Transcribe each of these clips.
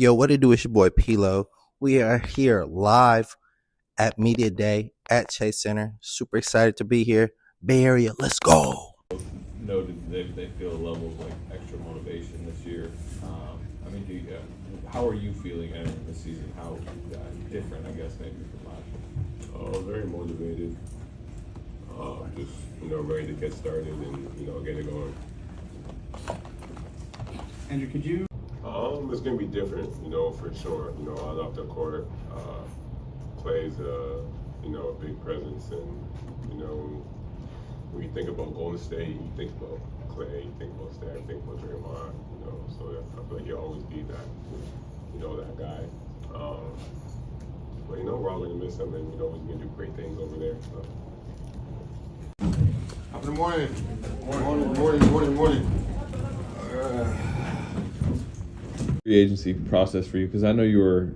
Yo, what it do? It's your boy P.Lo. We are here live at Media Day at Chase Center. Super excited to be here. Bay Area, let's go. Noted they feel a level of like extra motivation this year. I mean, how are you feeling entering the season? How different, I guess, maybe from last year? Very motivated. Just ready to get started and get it going. Andrew, could you? It's gonna be different, for sure. On off the court, Klay's a big presence, and when you think about Golden State, you think about Klay, you think about Steph, you think about Draymond. So I feel like he'll always be that, that guy. But we're all gonna miss him, and he's gonna do great things over there. So. Top of the morning. Free agency process for you, because I know you were,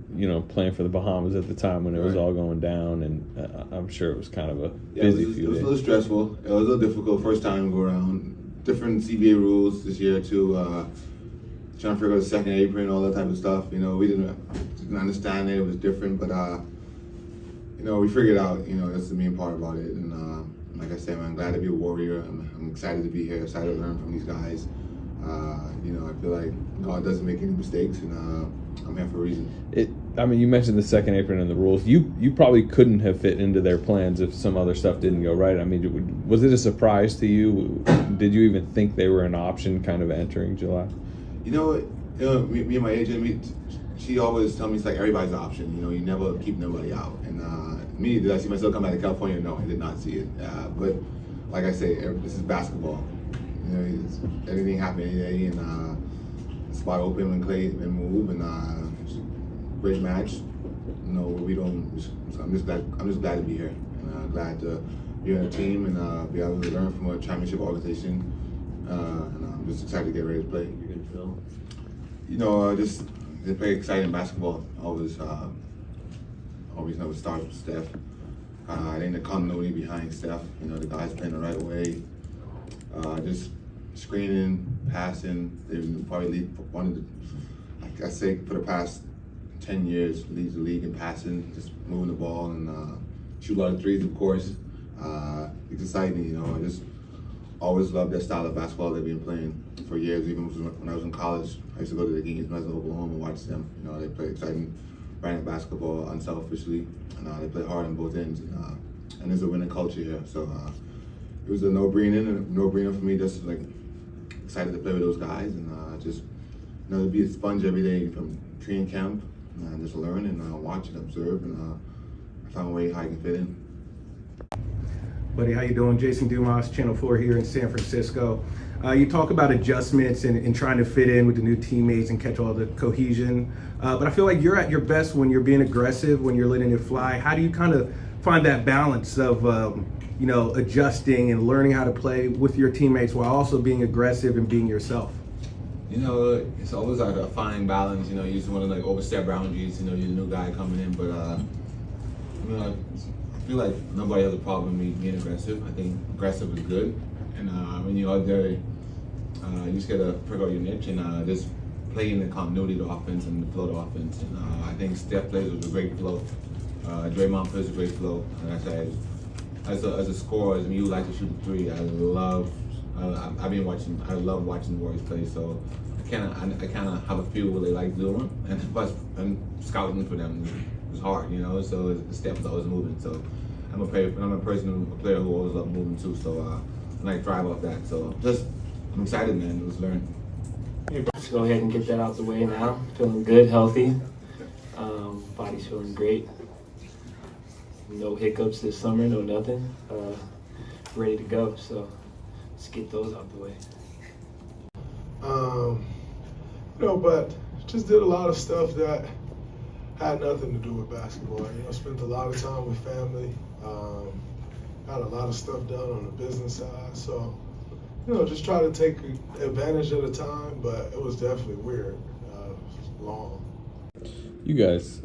playing for the Bahamas at the time when it was all going down, and I'm sure it was kind of a busy few days. It was a little stressful. It was a little difficult first time to go around. Different CBA rules this year too. Trying to figure out the second apron, all that type of stuff. We didn't understand it. It was different, but we figured out. That's the main part about it. And like I said, I'm glad to be a Warrior. I'm excited to be here. Excited to learn from these guys. I feel like God doesn't make any mistakes, and I'm here for a reason. You mentioned the second apron and the rules. You probably couldn't have fit into their plans if some other stuff didn't go right. Was it a surprise to you? Did you even think they were an option kind of entering July? Me and my agent, she always tells me it's like everybody's an option. You never keep nobody out. And me, did I see myself come back to California? No, I did not see it. But like I say, this is basketball. Anything happen any day, and spot open when Klay and move, and great match. We don't. I'm just glad to be here, and glad to be on the team and be able to learn from a championship organization. And I'm just excited to get ready to play. You're gonna feel? Just to play exciting basketball. Always know it starts with Steph. I think the continuity behind Steph. The guys playing the right way. Just screening, passing. They probably lead one of the, like I say, for the past 10 years, leads the league in passing, just moving the ball and shoot a lot of threes, of course. It's exciting, I just always loved that style of basketball they've been playing for years. Even when I was in college, I used to go to the games when I was in Oklahoma and watch them. They play exciting brand basketball unselfishly, and they play hard on both ends. And there's a winning culture here, so. It was a no-brainer for me. Just like excited to play with those guys, and just to be a sponge every day from training camp, and just learn and watch and observe, and I found a way how I can fit in. Buddy, how you doing? Jason Dumas, Channel 4 here in San Francisco. You talk about adjustments and trying to fit in with the new teammates and catch all the cohesion, but I feel like you're at your best when you're being aggressive, when you're letting it fly. How do you kind of find that balance of adjusting and learning how to play with your teammates while also being aggressive and being yourself? It's always like a fine balance. You just want to overstep boundaries. You're a new guy coming in, but I feel like nobody has a problem with me being aggressive. I think aggressive is good, and when you're out there, you just gotta figure out your niche and just play in the continuity of the offense and the flow of the offense. And I think Steph plays with a great flow. Draymond plays with a great flow, and I said. As a scorer, as you like to shoot the three, I love watching the Warriors play. So I kind of have a feel what they like doing, and scouting for them is hard, So the step is always moving. So I'm a player who always love moving too. So and I thrive off that. So I'm excited, man. Let's learn. Let's go ahead and get that out the way now. Feeling good, healthy. Body's feeling great. No hiccups this summer, no nothing. Ready to go, so let's get those out the way. But just did a lot of stuff that had nothing to do with basketball. Spent a lot of time with family. Got a lot of stuff done on the business side. So, just try to take advantage of the time, but it was definitely weird, long. You guys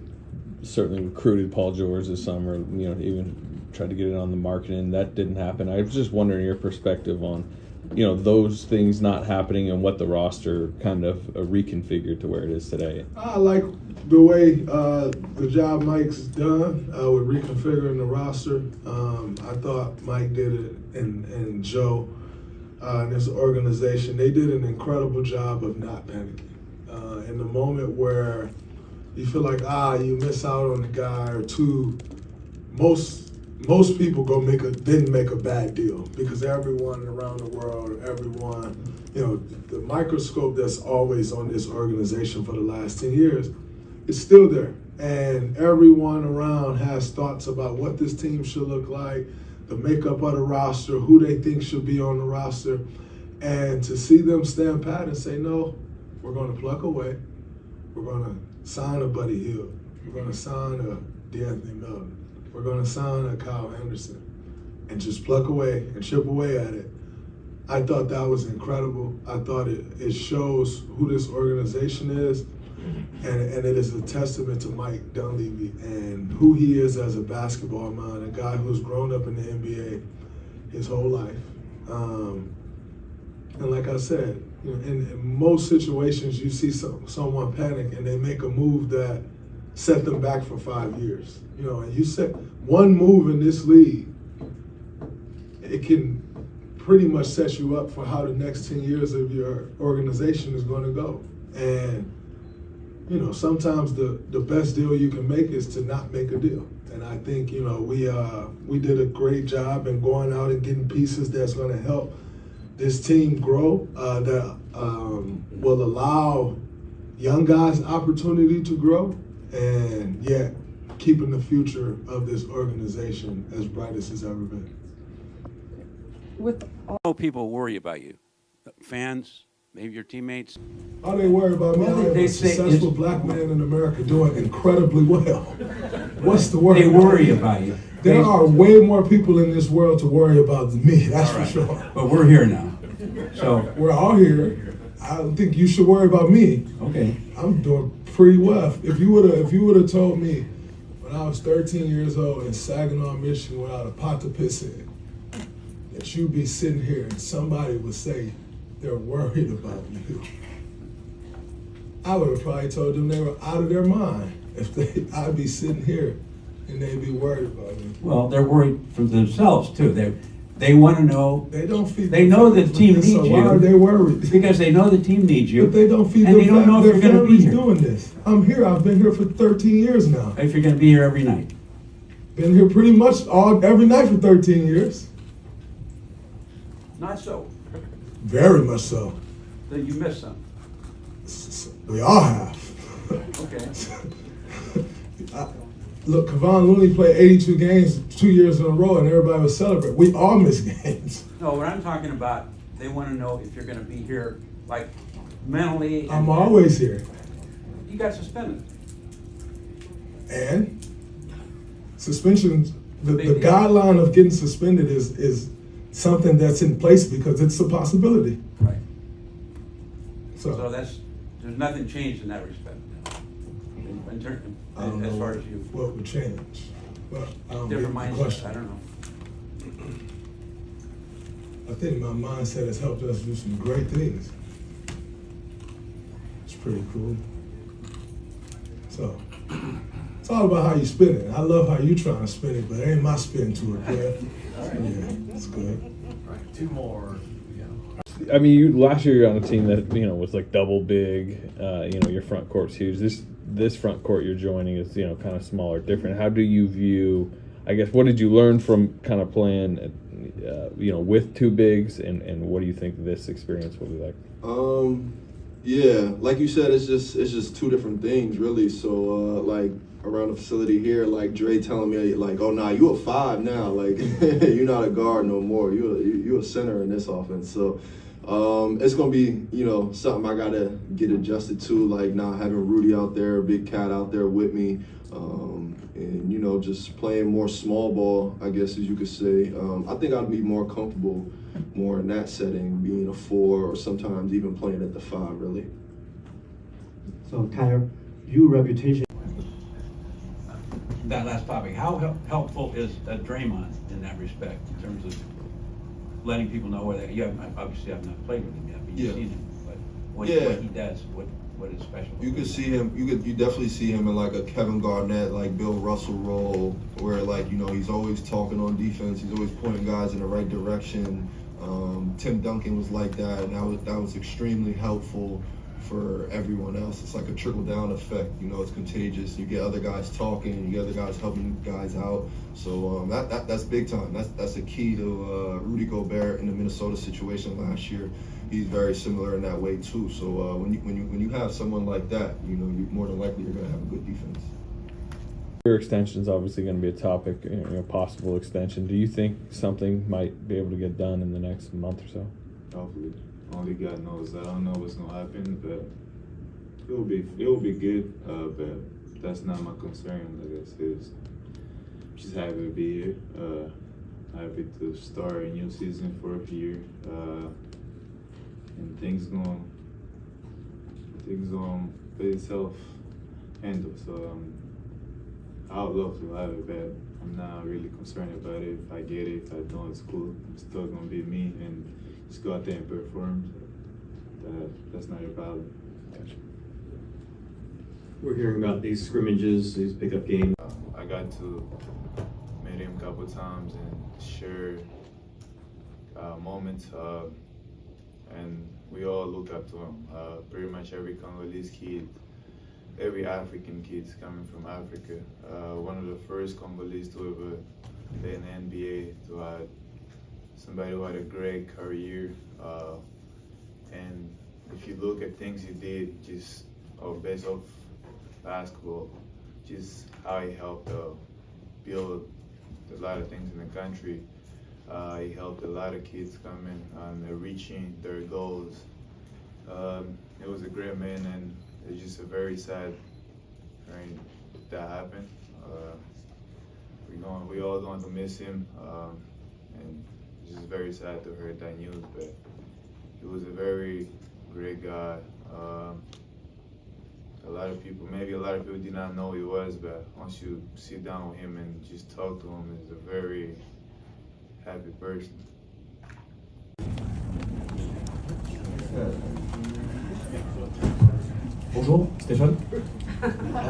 certainly recruited Paul George this summer, even tried to get it on the market, and that didn't happen. I was just wondering your perspective on those things not happening and what the roster kind of reconfigured to where it is today? I like the way the job Mike's done with reconfiguring the roster. I thought Mike did it, and Joe and his organization, they did an incredible job of not panicking. In the moment where you feel like, you miss out on a guy or two, most people didn't make a bad deal, because everyone around the world, everyone, the microscope that's always on this organization for the last 10 years, it's still there. And everyone around has thoughts about what this team should look like, the makeup of the roster, who they think should be on the roster. And to see them stand pat and say, no, we're going to pluck away. We're going to sign a Buddy Hield. We're going to sign a DeAnthony Melton. We're going to sign a Kyle Anderson, and just pluck away and chip away at it. I thought that was incredible. I thought it shows who this organization is, and it is a testament to Mike Dunleavy and who he is as a basketball mind, a guy who's grown up in the NBA his whole life. And like I said, in most situations, you see someone panic and they make a move that set them back for 5 years. And you set one move in this league, it can pretty much set you up for how the next 10 years of your organization is going to go. And sometimes the best deal you can make is to not make a deal. And I think we did a great job in going out and getting pieces that's going to help this team grow, that will allow young guys opportunity to grow, and yet keeping the future of this organization as bright as it's ever been. People worry about you, fans, maybe your teammates. All they worry about me, I am a successful black man in America doing incredibly well. What's the worry? They worry about you. There are way more people in this world to worry about than me, that's for sure. But we're here now. So we're all here. I don't think you should worry about me. Okay. I'm doing pretty well. If you would have told me when I was 13 years old in Saginaw, Michigan, without a pot to piss in, that you'd be sitting here and somebody would say they're worried about you, I would have probably told them they were out of their mind. I'd be sitting here and they'd be worried about me. Well, they're worried for themselves too. They want to know. They don't feed. They know the team needs you. So why are they worried? Because they know the team needs you. But they don't feed. And they don't know if you're going to be here. Doing this. I'm here. I've been here for 13 years now. If you're going to be here every night. Been here pretty much every night for 13 years. Not so. Very much so. Then you missed some. We all have. Okay. Look, Kevon Looney played 82 games 2 years in a row, and everybody was celebrating. We all miss games. No, what I'm talking about, they want to know if you're going to be here, like, mentally. I'm always here. You got suspended. And suspension, the guideline of getting suspended is something that's in place because it's a possibility. Right. So there's nothing changed in that respect. As far as you. What would change? Well, I don't different get the mindset. question. I don't know. I think my mindset has helped us do some great things. It's pretty cool. So it's all about how you spin it. I love how you trying to spin it, but it ain't my spin to it, man. Yeah, it's good. All right, two more. I mean, last year you're on a team that was like double big. Your front court's huge. This front court you're joining is kind of smaller, different. How do you view? I guess what did you learn from kind of playing, with two bigs, and what do you think this experience will be like? Yeah, like you said, it's just two different things really. So like around the facility here, like Dray telling me like, oh nah, you a 5 now, like you're not a guard no more. You a center in this offense. So. It's gonna be, something I gotta get adjusted to, like not having Rudy out there, Big Cat out there with me, and just playing more small ball, I guess as you could say. I think I'd be more comfortable more in that setting, being a 4 or sometimes even playing at the 5, really. So Tyler, your reputation. That last topic, how helpful is Draymond in that respect in terms of letting people know where you obviously have not played with him yet, but you've seen him. But what he does, what is special? You could see him. You definitely see him in like a Kevin Garnett, like Bill Russell role, where like he's always talking on defense. He's always pointing guys in the right direction. Tim Duncan was like that, and that was extremely helpful for everyone else. It's like a trickle-down effect. It's contagious. You get other guys talking, you get other guys helping guys out. So that's big time. That's a key to Rudy Gobert in the Minnesota situation last year. He's very similar in that way too. So when you have someone like that, you more than likely you're going to have a good defense. Your extension is obviously going to be a topic, possible extension. Do you think something might be able to get done in the next month or so? Hopefully. Only God knows. I don't know what's gonna happen, but it will be good. But that's not my concern. I guess is just happy to be here. Happy to start a new season for a year. And things going play itself handle. So I would love to have it, but I'm not really concerned about it. If I get it, if I don't, it's cool. It's still gonna be me and just go out there and perform. That's not a problem. We're hearing about these scrimmages, these pickup games. I got to meet him a couple times and share moments, and we all look up to him. Pretty much every Congolese kid, every African kid coming from Africa. One of the first Congolese to ever play in the NBA, to have somebody who had a great career, and if you look at things he did just based off basketball, just how he helped build a lot of things in the country. He helped a lot of kids come in and reaching their goals. It was a great man, and it's just a very sad thing that happened. We all going to miss him, and it's just very sad to hear that news. But he was a very great guy. A lot of people did not know who he was, but once you sit down with him and just talk to him, he's a very happy person. Bonjour, Stéphane.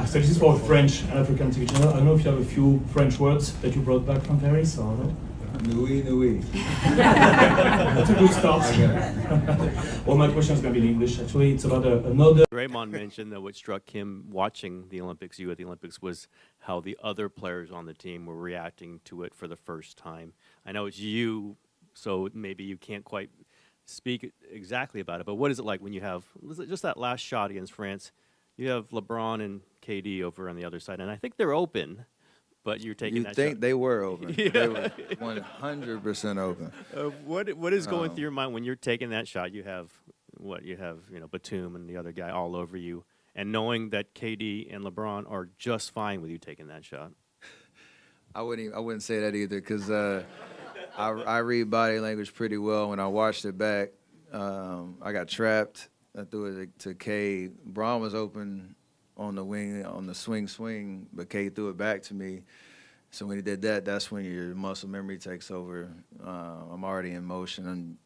So this is for French and African TV channel. I don't know if you have a few French words that you brought back from Paris or no? Nuit Nuit. That's a good start. Well, my question is going to be in English. Actually, it's about another. Draymond mentioned that what struck him watching the Olympics, you at the Olympics, was how the other players on the team were reacting to it for the first time. I know it's you, so maybe you can't quite speak exactly about it, but what is it like when you have just that last shot against France? You have LeBron and KD over on the other side, and I think they're open. But you're taking that shot. You think they were open. Yeah. They were 100% open. What is going through your mind when you're taking that shot? You have Batum and the other guy all over you, and knowing that KD and LeBron are just fine with you taking that shot. I wouldn't say that either, because I read body language pretty well. When I watched it back, I got trapped. I threw it to K. Braun was open on the wing, on the swing, but K threw it back to me. So when he did that, that's when your muscle memory takes over. I'm already in motion and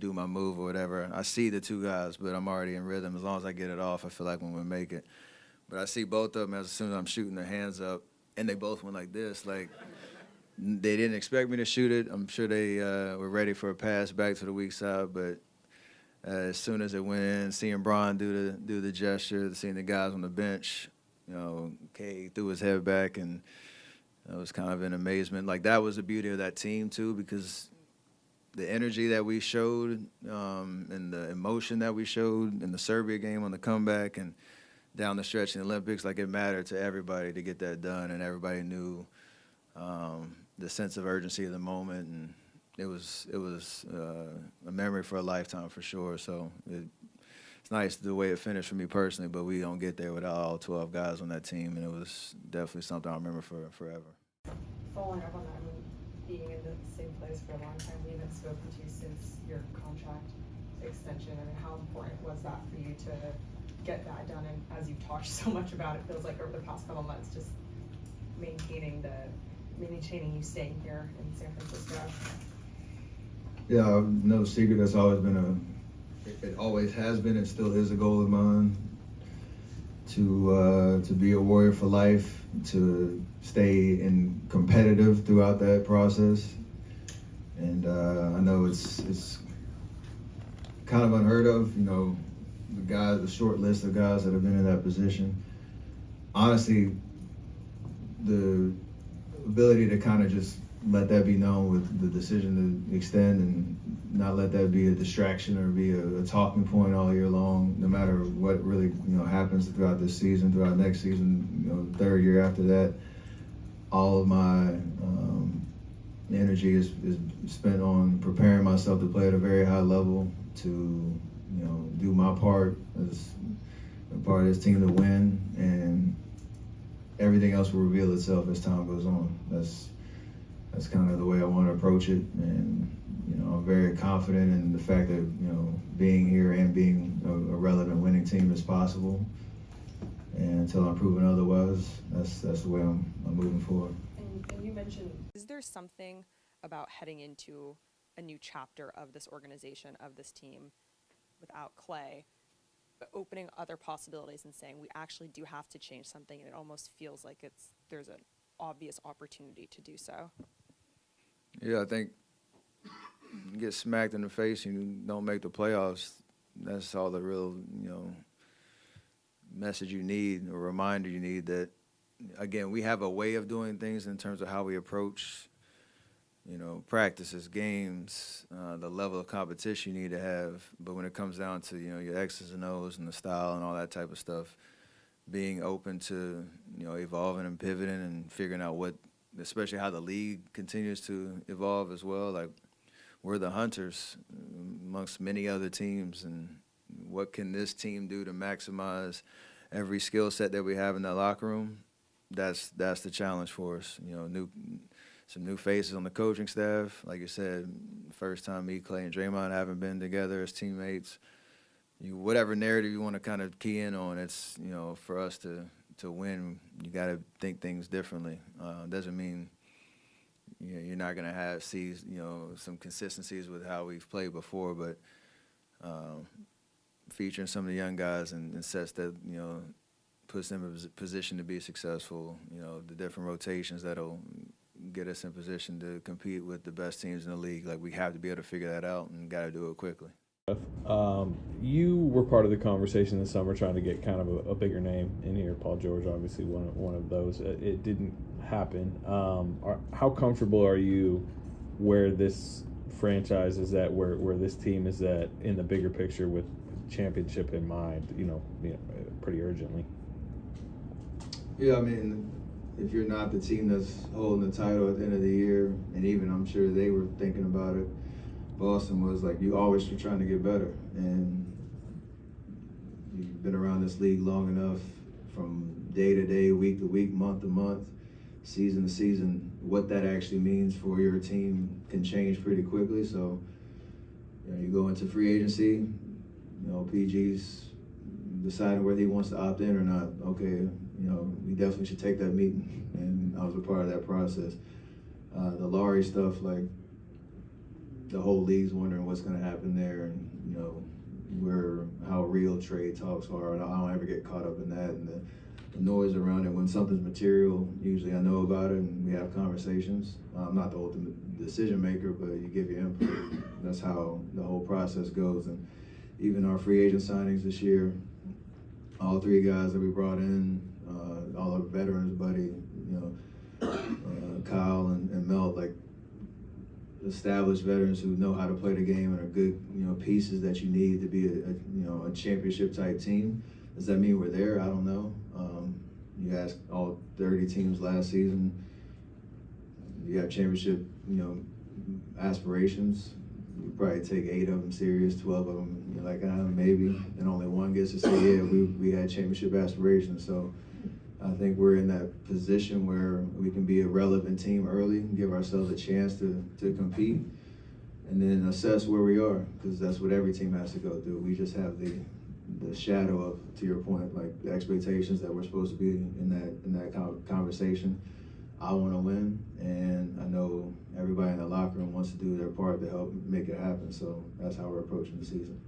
do my move or whatever. I see the two guys, but I'm already in rhythm. As long as I get it off, I feel like I'm going to make it. But I see both of them as soon as I'm shooting their hands up, and they both went like this. Like, they didn't expect me to shoot it. I'm sure they were ready for a pass back to the weak side, but as soon as it went in, seeing Bron do the gesture, seeing the guys on the bench, K threw his head back, and I was kind of in amazement. Like, that was the beauty of that team too, because the energy that we showed and the emotion that we showed in the Serbia game on the comeback and down the stretch in the Olympics, like, it mattered to everybody to get that done, and everybody knew the sense of urgency of the moment, and it was a memory for a lifetime for sure. So it's nice the way it finished for me personally, but we don't get there without all 12 guys on that team, and it was definitely something I'll remember for forever. Following up on that, I mean, being in the same place for a long time, we haven't spoken to you since your contract extension. I mean, how important was that for you to get that done? And as you've talked so much about it, feels like over the past couple months, just maintaining you staying here in San Francisco. Yeah, no secret. That's always been it always has been. It still is a goal of mine to be a Warrior for life, to stay competitive throughout that process. And I know it's kind of unheard of, the short list of guys that have been in that position. Honestly, the ability to kind of just let that be known with the decision to extend and not let that be a distraction or be a talking point all year long, no matter what really happens throughout this season, throughout next season, the third year after that. All of my energy is spent on preparing myself to play at a very high level, to do my part as a part of this team to win, and everything else will reveal itself as time goes on. That's kind of the way I want to approach it, and I'm very confident in the fact that being here and being a relevant winning team is possible. And until I'm proven otherwise, that's the way I'm moving forward. And you mentioned, is there something about heading into a new chapter of this organization, of this team, without Klay, but opening other possibilities and saying we actually do have to change something, and it almost feels like there's an obvious opportunity to do so? Yeah, I think you get smacked in the face and you don't make the playoffs. That's all the real, message you need, or reminder you need that, again, we have a way of doing things in terms of how we approach, practices, games, the level of competition you need to have. But when it comes down to, your X's and O's and the style and all that type of stuff, being open to, evolving and pivoting and figuring out especially how the league continues to evolve as well. Like, we're the hunters amongst many other teams, and what can this team do to maximize every skill set that we have in that locker room? That's the challenge for us. Some new faces on the coaching staff. Like you said, first time me, Klay, and Draymond haven't been together as teammates. Whatever narrative you want to kind of key in on, it's, for us to win, you got to think things differently. Doesn't mean you're not going to see some consistencies with how we've played before, but featuring some of the young guys and sets that puts them in a position to be successful. The different rotations that'll get us in position to compete with the best teams in the league. Like, we have to be able to figure that out and got to do it quickly. You were part of the conversation this summer trying to get kind of a bigger name in here. Paul George, obviously one of those. It didn't happen. How comfortable are you where this franchise is at, where this team is at in the bigger picture with championship in mind, pretty urgently? Yeah, I mean, if you're not the team that's holding the title at the end of the year, and even I'm sure they were thinking about it, Boston was like, you always are trying to get better. And you've been around this league long enough, from day to day, week to week, month to month, season to season, what that actually means for your team can change pretty quickly. So, you go into free agency, PG's deciding whether he wants to opt in or not. Okay, we definitely should take that meeting, and I was a part of that process. The Laurie stuff, like, the whole league's wondering what's going to happen there, and how real trade talks are, and I don't ever get caught up in that, and the noise around it. When something's material, usually I know about it and we have conversations. I'm not the ultimate decision maker, but you give your input. That's how the whole process goes. And even our free agent signings this year, all three guys that we brought in, all our veterans, Buddy, Kyle and Melt, like, established veterans who know how to play the game and are good, pieces that you need to be a championship type team. Does that mean we're there? I don't know. You ask all 30 teams last season, you have championship, aspirations. You probably take 8 of them serious, 12 of them, you're like, maybe, and only one gets to say, yeah, we had championship aspirations. So I think we're in that position where we can be a relevant team early, give ourselves a chance to compete, and then assess where we are, because that's what every team has to go through. We just have the shadow of, to your point, like the expectations that we're supposed to be in that conversation. I want to win, and I know everybody in the locker room wants to do their part to help make it happen. So that's how we're approaching the season.